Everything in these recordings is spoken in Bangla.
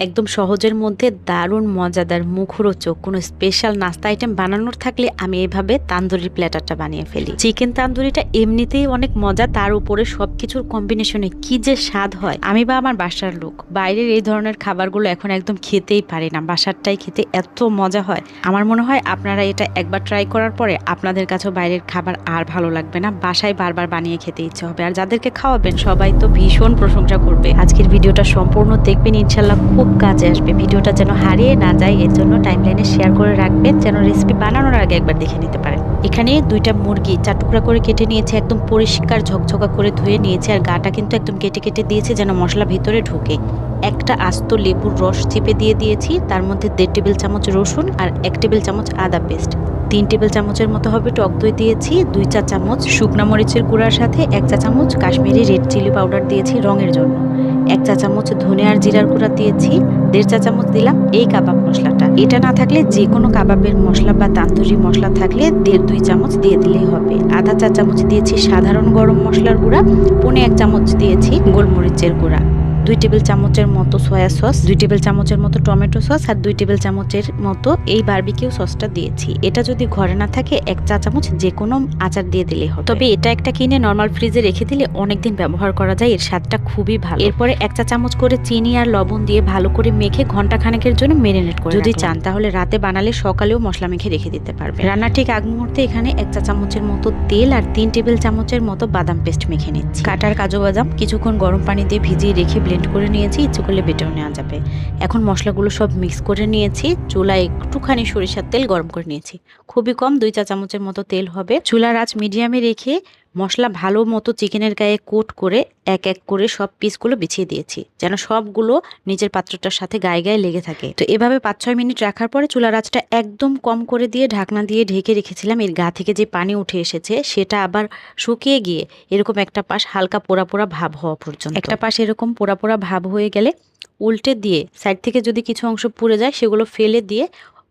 একদম সহজের মধ্যে দারুণ মজাদার মুখরোচক কোনো স্পেশাল নাস্তা আইটেম বানানোর থাকলে আমি এইভাবে তান্দুরি প্ল্যাটারটা বানিয়ে ফেলি। চিকেন তান্দুরিটা এমনিতেই অনেক মজা, তার উপরে সবকিছুর কম্বিনেশনে কি যে স্বাদ হয়। আমি বা আমার বাসার লোক বাইরের এই ধরনের খাবারগুলো এখন একদম খেতেই পারি না, বাসারটাই খেতে এত মজা হয়। আমার মনে হয় আপনারা এটা একবার ট্রাই করার পরে আপনাদের কাছেও বাইরের খাবার আর ভালো লাগবে না, বাসায় বারবার বানিয়ে খেতে ইচ্ছে হবে। আর যাদেরকে খাওয়াবেন সবাই তো ভীষণ প্রশংসা করবে। আজকের ভিডিওটা সম্পূর্ণ দেখবেন, ইনশাল্লাহ খুব কাজে আসবে। ভিডিওটা যেন হারিয়ে না যায় এর জন্য টাইমলাইনে শেয়ার করে রাখবেন, যেন রেসিপি বানানোর আগে একবার দেখে নিতে পারেন। এখানে 2টা মুরগি 4 টুকরা করে কেটে নিয়েছে, একদম পরিষ্কার ঝকঝকা করে ধুয়ে নিয়েছে। আর গাটা কিন্তু একদম কেটে কেটে দিয়েছে যেন মশলা ভিতরে ঢুকে। একটা আস্ত লেবুর রস চেপে দিয়ে দিয়েছি, তার মধ্যে 1.5 টেবিল চামচ রসুন আর 1 টেবিল চামচ আদা পেস্ট, 3 টেবিল চামচের মতো হবে টক দই দিয়েছি, 2 চা চামচ শুকনা মরিচের গুঁড়ার সাথে 1 চা চামচ কাশ্মীরি রেড চিলি পাউডার দিয়েছি রঙের জন্য, 1 চা চামচ ধনে আর জিরার গুঁড়া দিয়েছি, 1.5 চা চামচ দিলাম এই কাবাব মশলাটা। এটা না থাকলে যে কোনো কাবাবের মশলা বা তান্দুরি মশলা থাকলে 1.5-2 চামচ দিয়ে দিলেই হবে। আধা চা চামচ দিয়েছি সাধারণ গরম মশলার গুঁড়া, 1 চামচ দিয়েছি গোলমরিচের গুঁড়া, 2 টেবিল চামচের মতো সয়া সস, 2 টেবিল চামচের মতো টমেটো সস আর 2 টেবিল চামচের মতো এই বারবিকিউ সসটা দিয়েছি। এটা যদি ঘরে না থাকে 1 চা চামচ যে কোনো আচার দিয়ে দিলেই হবে, তবে এটা একটা কিনে নর্মাল ফ্রিজে রেখে দিলে অনেকদিন ব্যবহার করা যায়, এর স্বাদটা খুবই ভালো। এরপরে 1 চা চামচ করে চিনি আর লবণ দিয়ে ভালো করে মেখে ঘন্টা খানেকের জন্য মেরিনেট করে যদি চান তাহলে রাতে বানালে সকালেও মশলা মেখে রেখে দিতে পারবে। রান্নার ঠিক আগ মুহূর্তে এখানে 1 চা চামচের মতো তেল আর 3 টেবিল চামচের মতো বাদাম পেস্ট মেখে নিচ্ছি। কাটার কাজু বাদাম কিছুক্ষণ গরম পানি দিয়ে ভিজিয়ে রেখে ব্লেন্ড করে নিয়েছি, ইচ্ছে করলে বেটেও নেওয়া যাবে। এখন মশলাগুলো সব মিক্স করে নিয়েছি, চুলায় একটুখানি সরিষার তেল গরম করে নিয়েছি, খুবই কম 2 চা চামচের মতো তেল হবে। চুলার আঁচ মিডিয়ামে রেখে মশলা ভালো মতো চিকেনের গায়ে কোট করে এক এক করে সব পিসগুলো বিছিয়ে দিয়েছি, যেন সবগুলো নিচের পাত্রটার সাথে গায়ে গায়ে লেগে থাকে। তো এভাবে 5-6 মিনিট রাখার পরে চুলার আঁচটা একদম কম করে দিয়ে ঢাকনা দিয়ে ঢেকে রেখেছিলাম। এর গা থেকে যে পানি উঠে এসেছে সেটা আবার শুকিয়ে গিয়ে এরকম একটা পাশ হালকা পোড়া পোড়া ভাব হওয়া পর্যন্ত, একটা পাশ এরকম পোড়া পোড়া ভাব হয়ে গেলে উল্টে দিয়ে সাইড থেকে যদি কিছু অংশ পুড়ে যায় সেগুলো ফেলে দিয়ে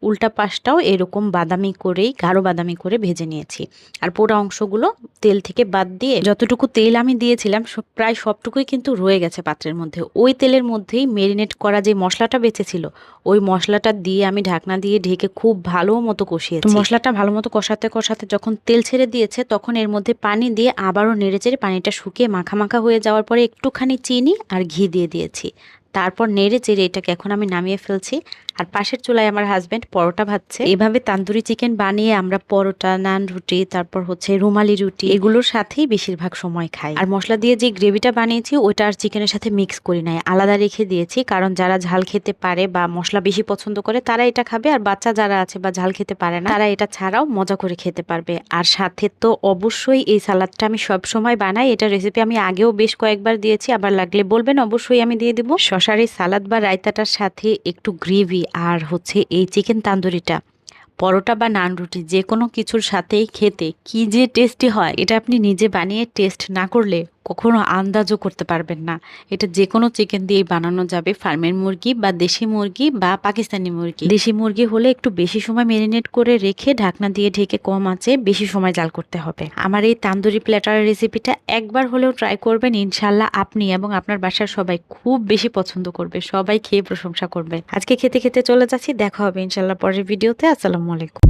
উল্টা পাশটাও এরকম বাদামি করেই গাঢ় বাদামি করে ভেজে নিয়েছি। আর পোড়া অংশগুলো তেল থেকে বাদ দিয়ে যতটুকু তেল আমি দিয়েছিলাম প্রায় সবটুকুই কিন্তু রয়ে গেছে পাত্রের মধ্যে। ওই তেলের মধ্যেই মেরিনেট করা যে মশলাটা বেঁচেছিল ওই মশলাটা দিয়ে আমি ঢাকনা দিয়ে ঢেকে খুব ভালো মতো কষিয়েছি। মশলাটা ভালো মতো কষাতে কষাতে যখন তেল ছেড়ে দিয়েছে তখন এর মধ্যে পানি দিয়ে আবারও নেড়েচেড়ে পানিটা শুকিয়ে মাখা মাখা হয়ে যাওয়ার পরে একটুখানি চিনি আর ঘি দিয়ে দিয়েছি। তারপর নেড়ে চেড়ে এটাকে এখন আমি নামিয়ে ফেলছি। আর পাশের চুলায় আমার হাজবেন্ড পরোটা ভাজছে। এভাবে তান্দুরি চিকেন বানিয়ে আমরা পরোটা, নান রুটি, তারপর হচ্ছে রুমালি রুটি এগুলোর সাথেই বেশিরভাগ সময় খাই। আর মশলা দিয়ে যে গ্রেভিটা বানিয়েছি ওইটা আর চিকেনের সাথে মিক্স করি নাই, আলাদা রেখে দিয়েছি, কারণ যারা ঝাল খেতে পারে বা মশলা বেশি পছন্দ করে তারা এটা খাবে, আর বাচ্চা যারা আছে বা ঝাল খেতে পারে না তারা এটা ছাড়াও মজা করে খেতে পারবে। আর সাথে তো অবশ্যই এই সালাদটা আমি সব সময় বানাই, এটা রেসিপি আমি আগেও বেশ কয়েকবার দিয়েছি, আবার লাগলে বলবেন অবশ্যই আমি দিয়ে দিব। শশার এই সালাদ বা রায়তাটার সাথে একটু গ্রেভি আর হচ্ছে এই চিকেন তান্দুরিটা পরোটা বা নান রুটি যে কোনো কিছুর সাথেই খেতে কি যে টেস্টি হয়, এটা আপনি নিজে বানিয়ে টেস্ট না করলে কখনো আন্দাজও করতে পারবেন না। এটা যে কোনো চিকেন দিয়েই বানানো যাবে, ফার্মের মুরগি বা দেশি মুরগি বা পাকিস্তানি মুরগি। দেশি মুরগি হলে একটু বেশি সময় মেরিনেট করে রেখে ঢাকনা দিয়ে ঢেকে কম আঁচে বেশি সময় জাল করতে হবে। আমার এই তান্দুরি প্ল্যাটারের রেসিপিটা একবার হলেও ট্রাই করবেন, ইনশাল্লাহ আপনি এবং আপনার বাসার সবাই খুব বেশি পছন্দ করবে, সবাই খেয়ে প্রশংসা করবে। আজকে খেতে খেতে চলে যাচ্ছি, দেখা হবে ইনশাল্লাহ পরের ভিডিওতে। আসসালামু আলাইকুম।